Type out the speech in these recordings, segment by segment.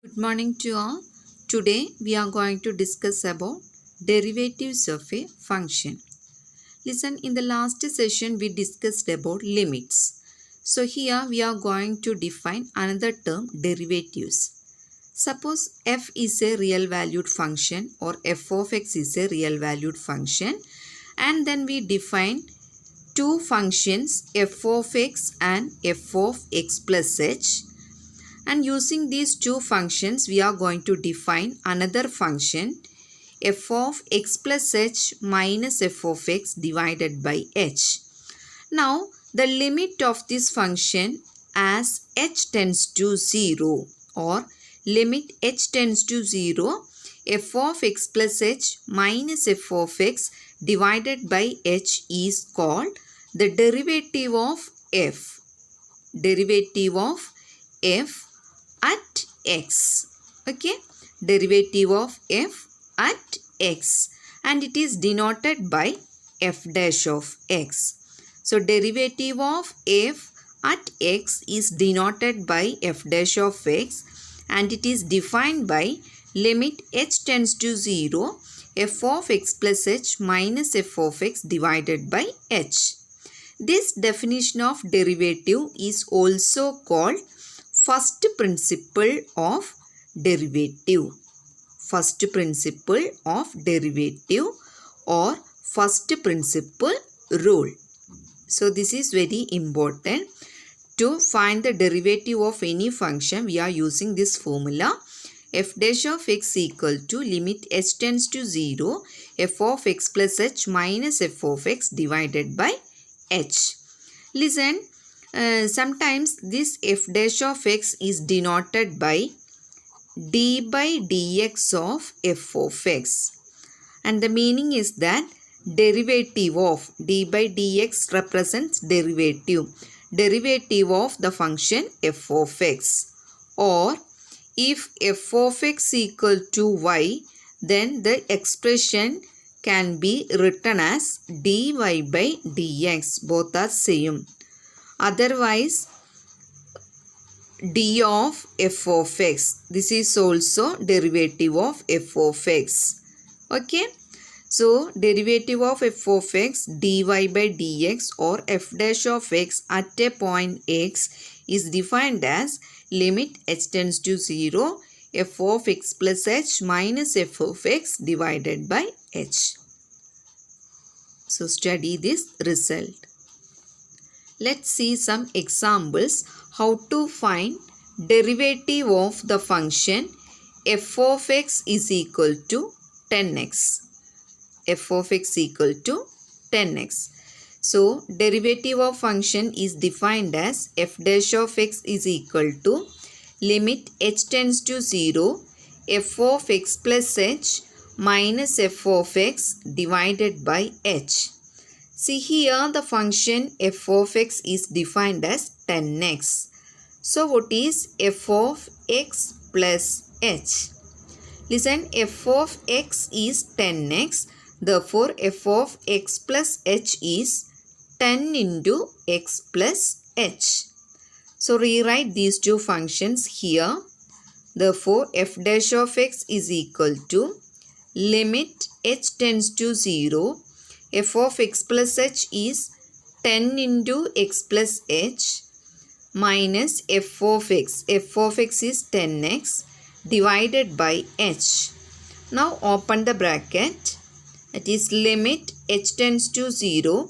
Good morning to all. Today we are going to discuss about derivatives of a function. Listen, in the last session we discussed about limits. So here we are going to define another term, derivatives. Suppose f is a real valued function or f of x is a real valued function, and then we define two functions f of x and f of x plus h. And using these two functions, we are going to define another function f of x plus h minus f of x divided by h. Now, the limit of this function as h tends to 0 or limit h tends to 0, f of x plus h minus f of x divided by h is called the derivative of f. Derivative of f at x. Okay, derivative of f at x, and it is denoted by f dash of x. So derivative of f at x is denoted by f dash of x, and it is defined by limit h tends to 0, f of x plus h minus f of x divided by h. This definition of derivative is also called first principle of derivative. First principle of derivative or first principle rule. So this is very important. To find the derivative of any function, we are using this formula. F dash of x equal to limit h tends to 0, f of x plus h minus f of x divided by h. Listen, sometimes this f dash of x is denoted by d by dx of f of x, and the meaning is that derivative of d by dx represents derivative of the function f of x. Or if f of x equal to y, then the expression can be written as dy by dx. Both are same. Otherwise, d of f of x. This is also derivative of f of x. Okay. So, derivative of f of x dy by dx or f dash of x at a point x is defined as limit h tends to 0, f of x plus h minus f of x divided by h. So, study this result. Let's see some examples how to find derivative of the function f of x is equal to 10x. F of x equal to 10x. So, derivative of function is defined as f dash of x is equal to limit h tends to 0, f of x plus h minus f of x divided by h. See here the function f of x is defined as 10x. So what is f of x plus h? Listen, f of x is 10x. Therefore, f of x plus h is 10 into x plus h. So rewrite these two functions here. Therefore, f dash of x is equal to limit h tends to 0. F of x plus h is 10 into x plus h minus f of x. F of x is 10x divided by h. Now open the bracket. That is limit h tends to 0.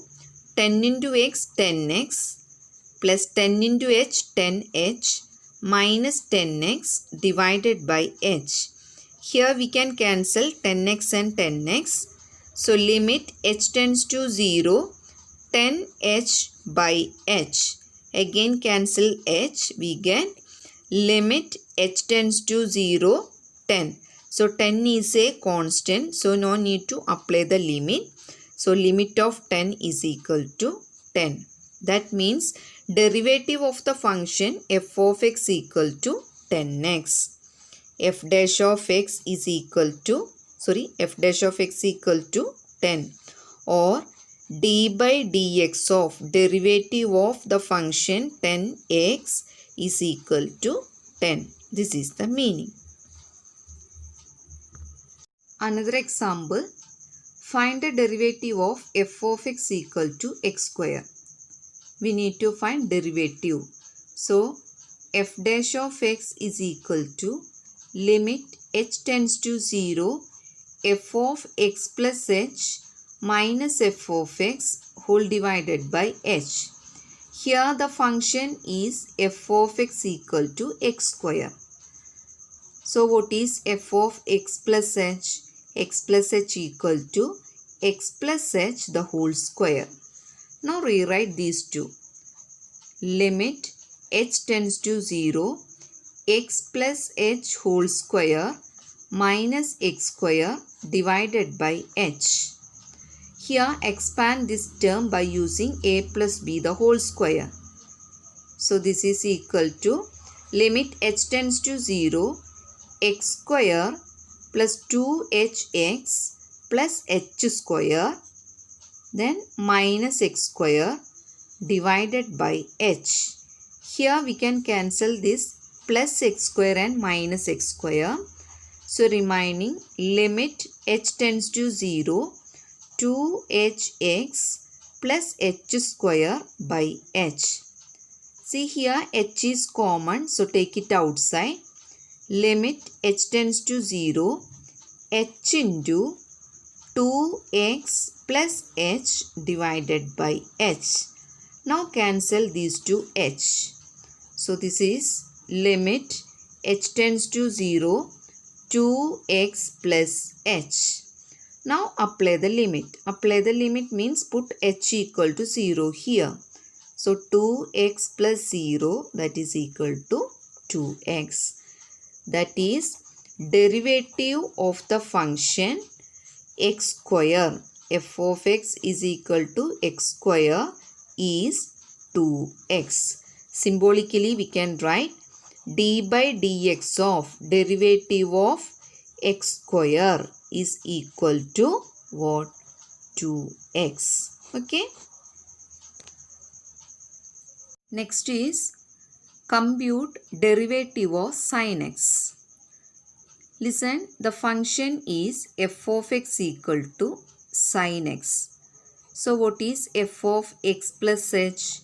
10 into x 10x plus 10 into h 10h minus 10x divided by h. Here we can cancel 10x and 10x. So, limit h tends to 0, 10h by h. Again cancel h, we get limit h tends to 0, 10. So, 10 is a constant, so no need to apply the limit. So, limit of 10 is equal to 10. That means derivative of the function f of x equal to 10x. F dash of x is equal to f dash of x equal to 10, or d by dx of derivative of the function 10x is equal to 10. This is the meaning. Another example, find the derivative of f of x equal to x square. We need to find derivative. So, f dash of x is equal to limit h tends to 0 f of x plus h minus f of x whole divided by h. Here the function is f of x equal to x square. So what is f of x plus h? X plus h equal to x plus h the whole square. Now rewrite these two. Limit h tends to 0 x plus h whole square minus x square divided by h. Here expand this term by using a plus b the whole square. So this is equal to limit h tends to 0 x square plus 2hx plus h square then minus x square divided by h. Here we can cancel this plus x square and minus x square. So remaining limit h tends to 0 2hx plus h square by h. See here h is common, so take it outside. Limit h tends to 0 h into 2x plus h divided by h. Now cancel these two h. So this is limit h tends to 0 2x plus h. Now apply the limit. Apply the limit means put h equal to 0 here. So 2x plus 0 that is equal to 2x. That is derivative of the function x square. F of x is equal to x square is 2x. Symbolically we can write d by dx of derivative of x square is equal to what? 2x. Okay. Next is compute derivative of sin x. Listen, the function is f of x equal to sin x. So what is f of x plus h?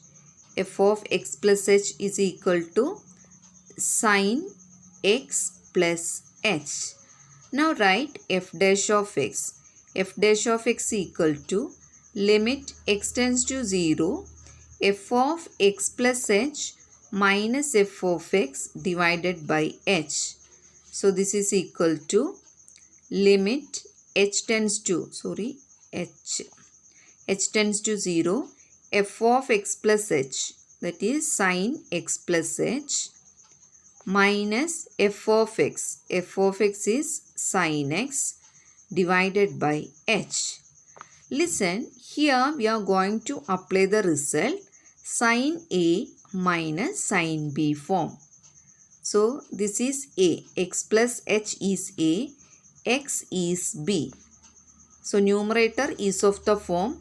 F of x plus h is equal to sin x plus h. Now write f dash of x. F dash of x equal to limit x tends to 0 f of x plus h minus f of x divided by h. So this is equal to limit h tends to h tends to 0 f of x plus h, that is sin x plus h, minus f of x. F of x is sin x divided by h. Listen, here we are going to apply the result sin A minus sin B form. So this is A. X plus h is A. X is B. So numerator is of the form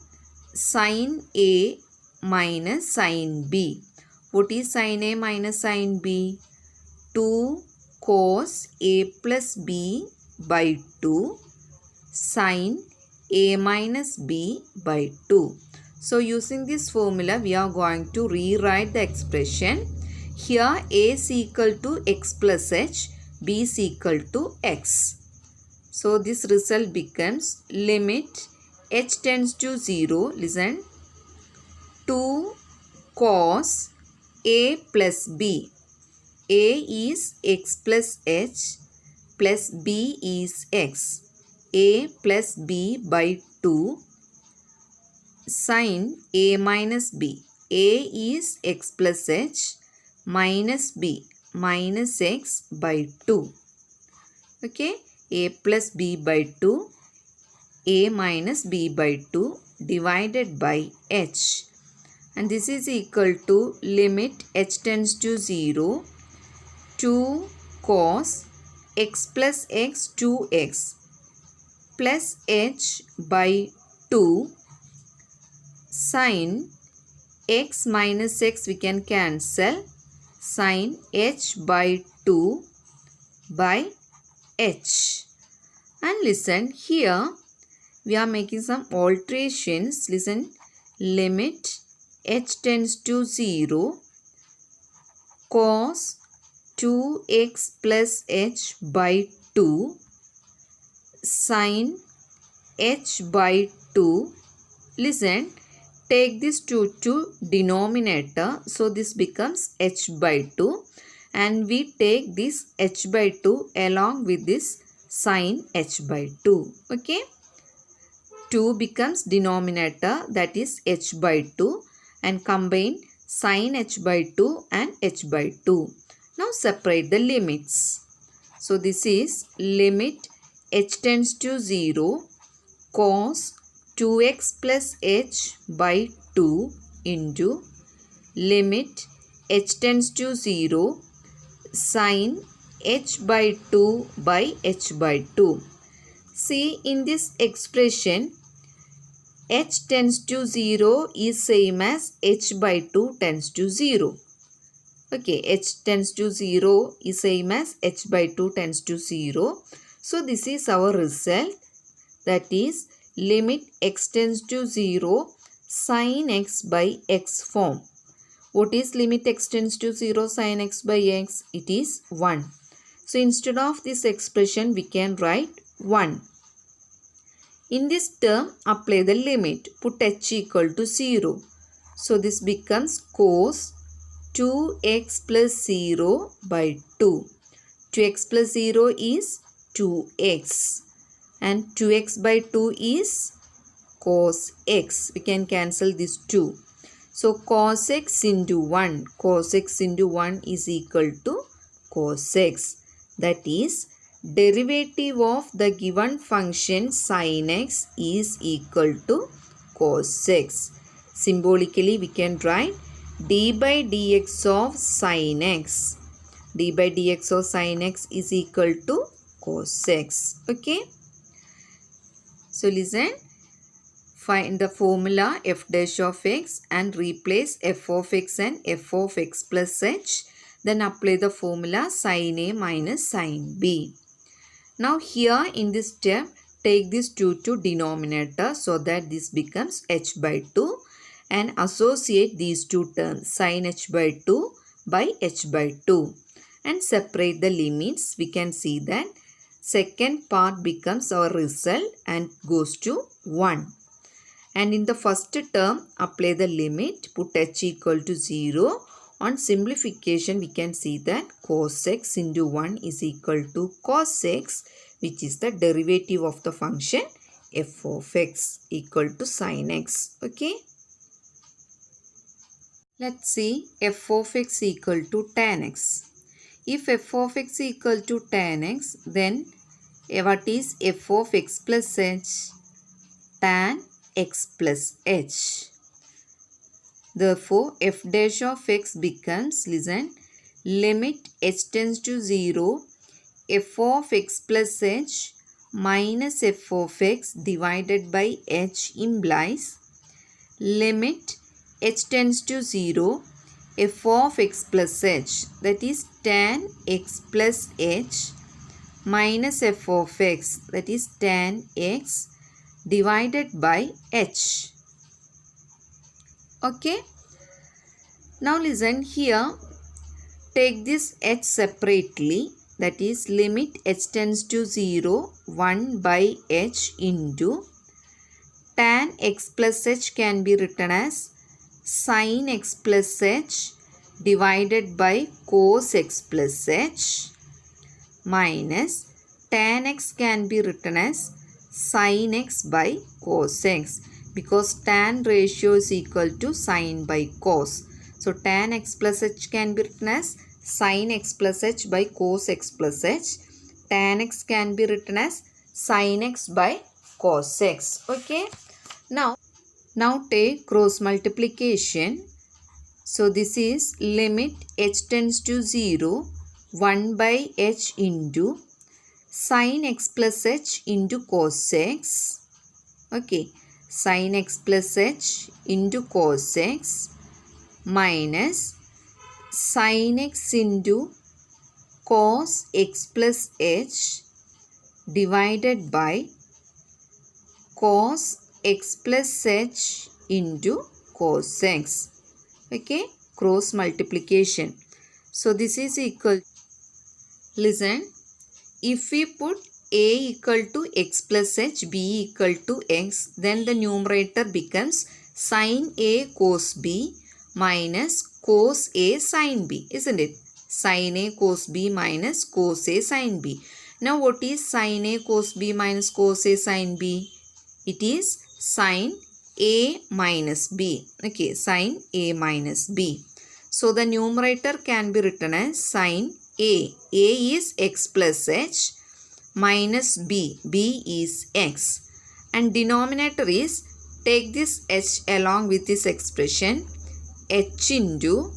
sin A minus sin B. What is sin A minus sin B? 2 cos A plus B by 2 sin A minus B by 2. So using this formula we are going to rewrite the expression. Here A is equal to x plus h, B is equal to x. So this result becomes limit h tends to 0, listen, 2 cos A plus B. A is x plus h plus B is x. A plus B by 2 sin A minus B. A is x plus h minus B minus x by 2. Okay. A plus B by 2. A minus B by 2 divided by h. And this is equal to limit h tends to 0. 2 cos x plus x 2x plus h by 2 sin x minus x we can cancel, sin h by 2 by h. And listen, here we are making some alterations. Listen, limit h tends to 0 cos 2x plus h by 2 sin h by 2. Listen, take this 2 to denominator. So this becomes h by 2. And we take this h by 2 along with this sin h by 2. Okay. 2 becomes denominator, that is h by 2, and combine sin h by 2 and h by 2. Now separate the limits. So this is limit h tends to 0 cos 2x plus h by 2 into limit h tends to 0 sin h by 2 by h by 2. See, in this expression, h tends to 0 is same as h by 2 tends to 0. Okay, h tends to 0 is same as h by 2 tends to 0. So, this is our result, that is limit x tends to 0 sin x by x form. What is limit x tends to 0 sin x by x? It is 1. So, instead of this expression, we can write 1. In this term, apply the limit. Put h equal to 0. So, this becomes cos 2x plus 0 by 2. 2x plus 0 is 2x. And 2x by 2 is cos x. We can cancel this 2. So, cos x into 1. Cos x into 1 is equal to cos x. That is, derivative of the given function sin x is equal to cos x. Symbolically, we can write d by dx of sin x. D by dx of sin x is equal to cos x. Okay. So, listen. Find the formula f dash of x and replace f of x and f of x plus h. Then apply the formula sin a minus sin b. Now here in this step, take this 2 to denominator so that this becomes h by 2 and associate these two terms sin h by 2 by h by 2 and separate the limits. We can see that second part becomes our result and goes to 1. And in the first term, apply the limit, put h equal to 0. On simplification, we can see that cos x into 1 is equal to cos x, which is the derivative of the function f of x equal to sin x. Okay. Let's see f of x equal to tan x. If f of x equal to tan x, then what is f of x plus h? Tan x plus h. Therefore, f dash of x becomes, listen, limit h tends to 0, f of x plus h minus f of x divided by h implies limit h tends to 0, f of x plus h, that is tan x plus h minus f of x, that is tan x divided by h. Okay. Now listen, here take this h separately, that is limit h tends to 0 1 by h into tan x plus h can be written as sin x plus h divided by cos x plus h minus tan x can be written as sin x by cos x, because tan ratio is equal to sin by cos. So, tan x plus h can be written as sin x plus h by cos x plus h. Tan x can be written as sin x by cos x. Okay. Now take cross multiplication. So, this is limit h tends to 0, 1 by h into sin x plus h into cos x. Okay. Sin x plus h into cos x minus sin x into cos x plus h divided by cos x plus h into cos x. Okay, cross multiplication. So this is equal. Listen, if we put a equal to x plus h, b equal to x, then the numerator becomes sin a cos b minus cos a sin b, isn't it? Sin a cos b minus cos a sin b. Now what is sin a cos b minus cos a sin b? It is sin a minus b. Okay, sin a minus b. So the numerator can be written as sin a. A is x plus h minus b. B is x. And denominator is, take this h along with this expression, h into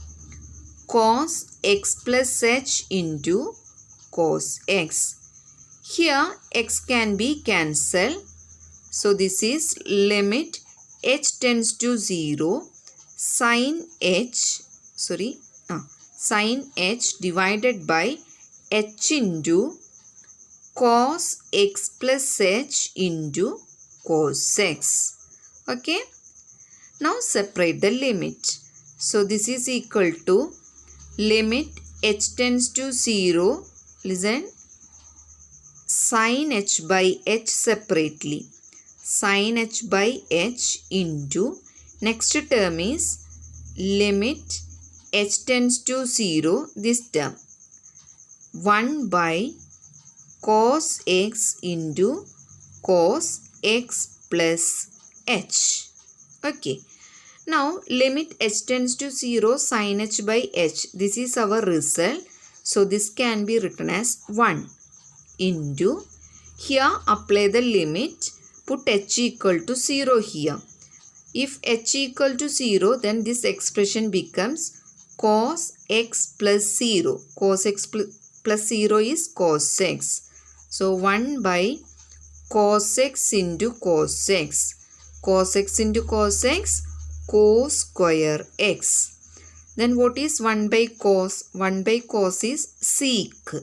cos x plus h into cos x. Here x can be cancelled. So this is limit h tends to 0 sin h divided by h into cos x plus h into cos x. Okay. Now separate the limit. So this is equal to limit h tends to 0. Listen. Sin h by h separately. Sin h by h into, next term is limit h tends to 0, this term, 1 by cos x into cos x plus h. Okay. Now limit h tends to 0 sin h by h. This is our result. So this can be written as 1 into, here apply the limit, put h equal to 0 here. If h equal to 0, then this expression becomes cos x plus 0. Cos x plus 0 is cos x. So 1 by cos x into cos x. Cos x into cos x, cos square x. Then what is 1 by cos? 1 by cos is sec.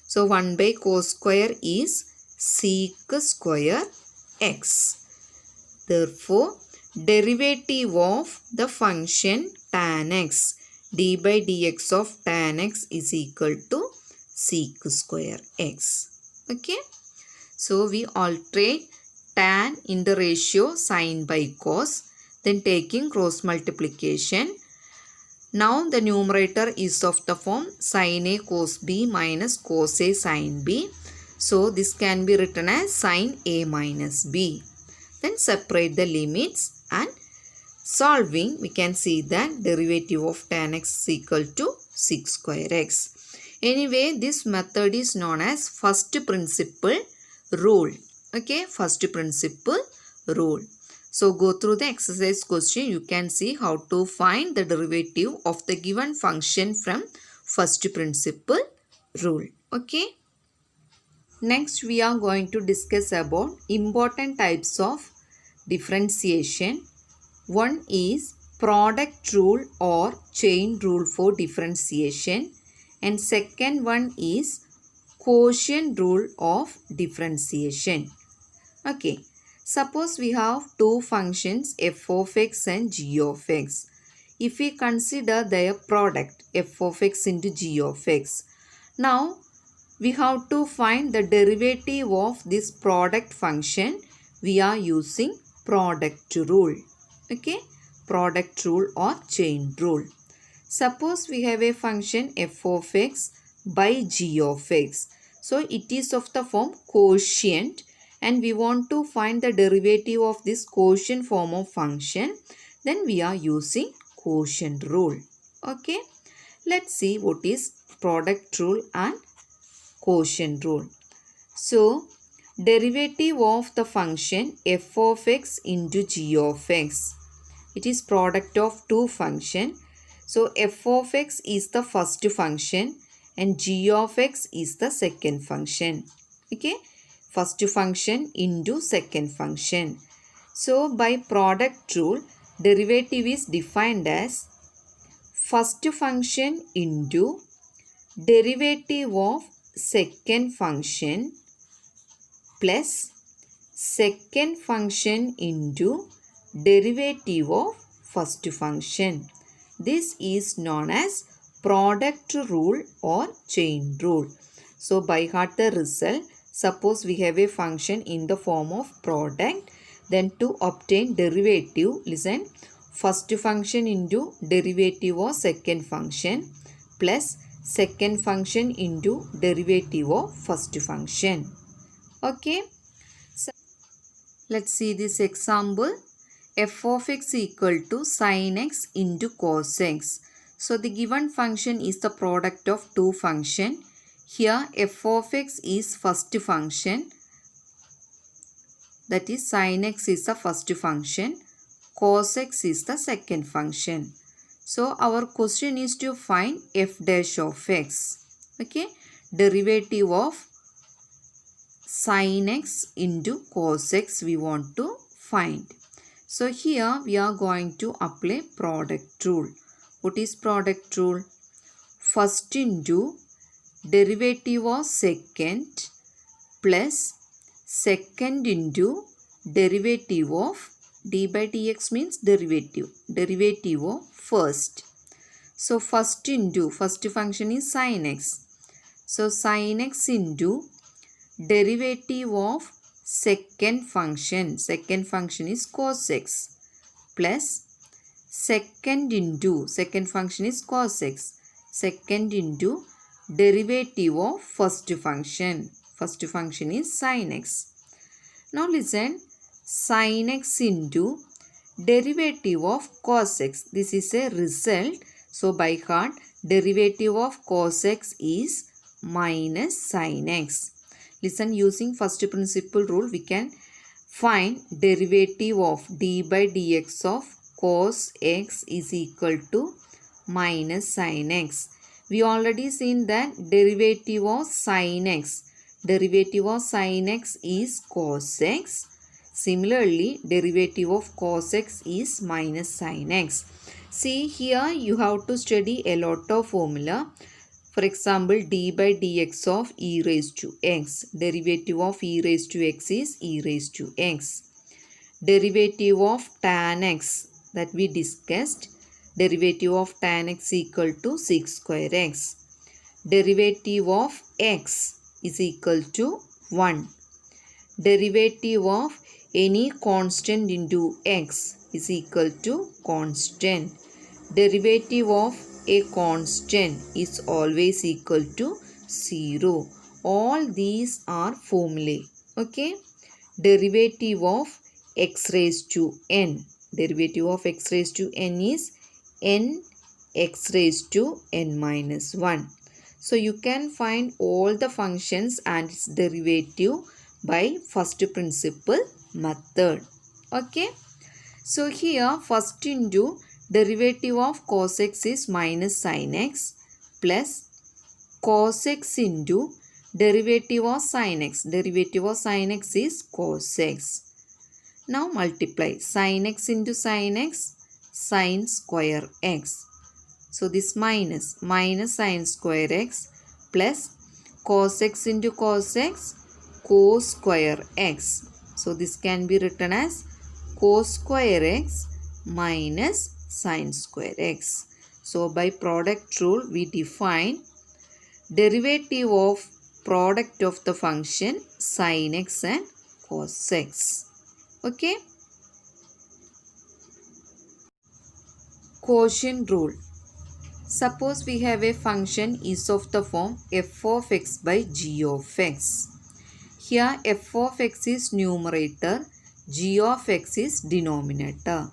So 1 by cos square is sec square x. Therefore, derivative of the function tan x, d by dx of tan x is equal to sec square x. Okay. So we alterate tan in the ratio sin by cos, then taking cross multiplication. Now the numerator is of the form sin a cos b minus cos a sin b. So this can be written as sin a minus b. Then separate the limits and solving, we can see that derivative of tan x is equal to sec square x. Anyway, this method is known as first principle rule. Okay, first principle rule. So go through the exercise question. You can see how to find the derivative of the given function from first principle rule. Okay. Next we are going to discuss about important types of differentiation. One is product rule or chain rule for differentiation, and second one is quotient rule of differentiation. Okay. Suppose we have two functions f of x and g of x. If we consider their product f of x into g of x, now we have to find the derivative of this product function. We are using product rule. Okay, product rule or chain rule. Suppose we have a function f of x by g of x. So it is of the form quotient, and we want to find the derivative of this quotient form of function. Then we are using quotient rule. Okay, let's see what is product rule and quotient rule. So derivative of the function f of x into g of x, it is product of two functions. So f of x is the first function and g of x is the second function. Okay, first function into second function. So by product rule, derivative is defined as first function into derivative of second function plus second function into derivative of first function. This is known as product rule or chain rule. So by heart the result, suppose we have a function in the form of product, then to obtain derivative, listen, first function into derivative of second function plus second function into derivative of first function. Okay. So let's see this example. F of x equal to sin x into cos x. So the given function is the product of two functions. Here f of x is first function, that is sin x is the first function, cos x is the second function. So our question is to find f dash of x. Okay, derivative of sin x into cos x we want to find. So here we are going to apply product rule. What is product rule? First into derivative of second plus second into derivative of d by dx means derivative of first. So first into first function is sin x. So sin x into derivative of second function is cos x plus second into second function is cos x, second into derivative of first function is sin x. Now listen, sin x into derivative of cos x, this is a result. So by heart derivative of cos x is minus sin x. Listen, using first principle rule we can find derivative of d by dx of cos x is equal to minus sin x. We already seen that derivative of sin x is cos x. Similarly, derivative of cos x is minus sin x. See, here you have to study a lot of formula. For example, d by dx of e raised to x. Derivative of e raised to x is e raised to x. Derivative of tan x that we discussed. Derivative of tan x equal to sec square x. Derivative of x is equal to 1. Derivative of any constant into x is equal to constant. Derivative of a constant is always equal to 0. All these are formulae. Okay. Derivative of x raised to n. Derivative of x raised to n is n x raised to n minus 1. So you can find all the functions and its derivative by first principle method. Okay. So here first into derivative of cos x is minus sin x plus cos x into derivative of sin x. Derivative of sin x is cos x. Now multiply sin x into sin x, sin square x. So this minus sin square x plus cos x into cos x, cos square x. So this can be written as cos square x minus sin square x. So by product rule we define derivative of product of the function sin x and cos x. Okay. Quotient rule. Suppose we have a function is of the form f of x by g of x. Here f of x is numerator, g of x is denominator.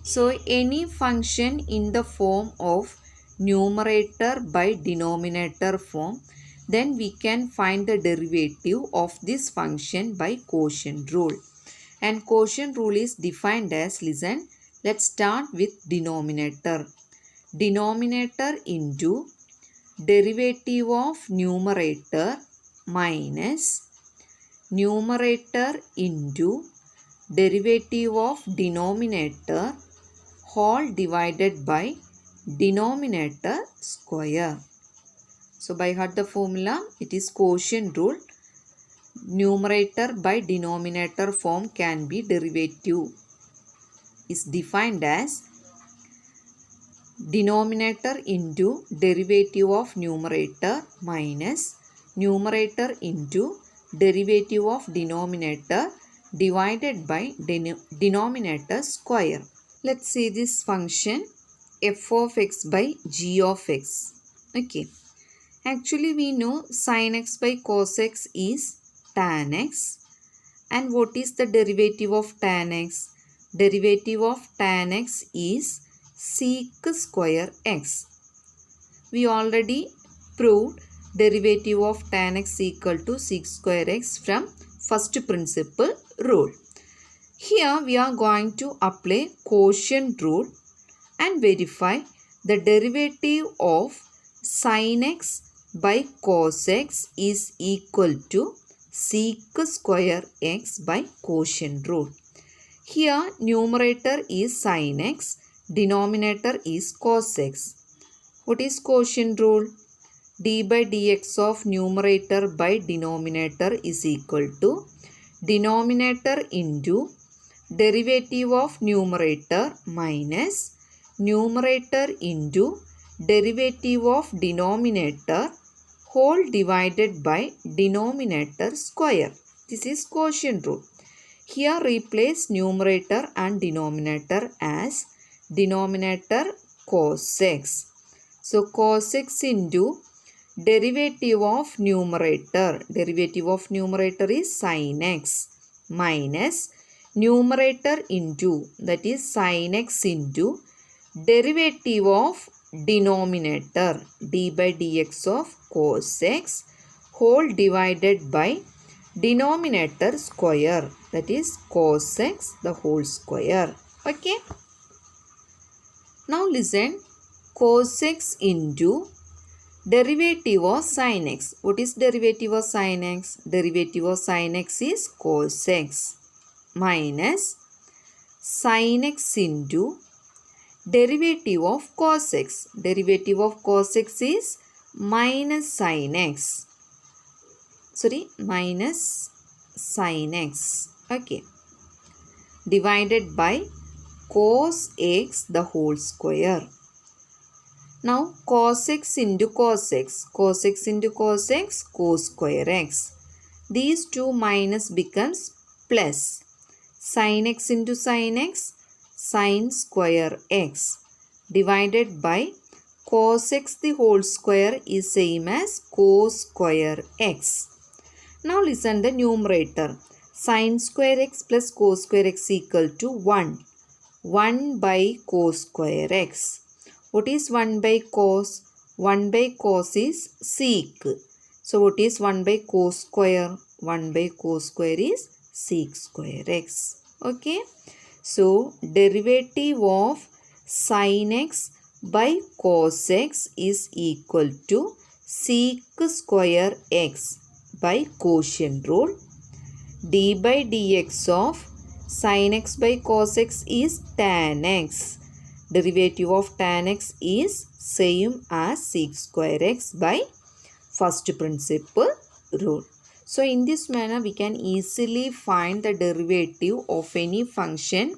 So any function in the form of numerator by denominator form, then we can find the derivative of this function by quotient rule. And quotient rule is defined as, listen, let's start with denominator. Denominator into derivative of numerator minus numerator into derivative of denominator whole divided by denominator square. So by heart the formula, it is quotient rule. numerator by denominator form can be derivative is defined as denominator into derivative of numerator minus numerator into derivative of denominator divided by denominator square. Let's see this function f of x by g of x. Okay. Actually we know sin x by cos x is tan x. And what is the derivative of tan x? Derivative of tan x is sec square x. We already proved derivative of tan x equal to sec square x from first principle rule. Here we are going to apply quotient rule and verify the derivative of sin x by cos x is equal to sec square x by quotient rule. Here numerator is sin x, denominator is cos x. What is quotient rule? D by dx of numerator by denominator is equal to denominator into derivative of numerator minus numerator into derivative of denominator whole divided by denominator square. This is quotient rule. Here replace numerator and denominator as denominator cos x. So cos x into derivative of numerator. Derivative of numerator is sin x minus numerator into, that is sin x into derivative of denominator d by dx of cos x whole divided by denominator square, that is cos x the whole square. Okay. Now listen, cos x into derivative of sin x. What is derivative of sin x? Derivative of sin x is cos x minus sin x into derivative of cos x. Derivative of cos x is minus sin x. Minus sin x. Okay. Divided by cos x the whole square. Now cos x into cos x. Cos x into cos x, cos square x. These two minus becomes plus. Sin x into sin x, sin square x. Divided by cos x the whole square is same as cos square x. Now listen the numerator. Sin square x plus cos square x equal to 1. 1 by cos square x. What is 1 by cos? 1 by cos is sec. So what is 1 by cos square? 1 by cos square is sec square x. Okay. So derivative of sin x by cos x is equal to sec square x by quotient rule. D by dx of sin x by cos x is tan x. Derivative of tan x is same as sec square x by first principle rule. So in this manner we can easily find the derivative of any function.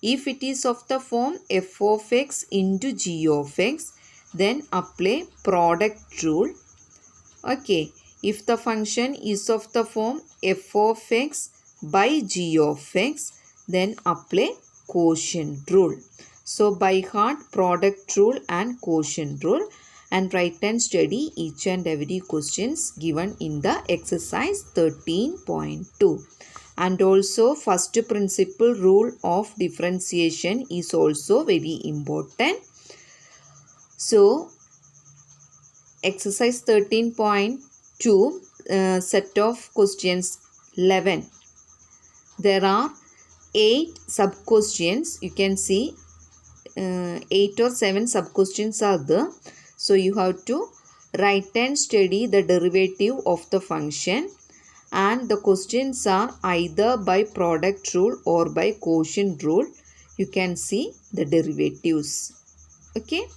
If it is of the form f of x into g of x, then apply product rule. Okay. If the function is of the form f of x by g of x, then apply quotient rule. So by heart product rule and quotient rule, and write and study each and every questions given in the exercise 13.2. And also first principle rule of differentiation is also very important. So exercise 13.2 set of questions 11. There are 8 sub questions. You can see 8 or 7 sub questions are there. So you have to write and study the derivative of the function, and the questions are either by product rule or by quotient rule. You can see the derivatives. Okay.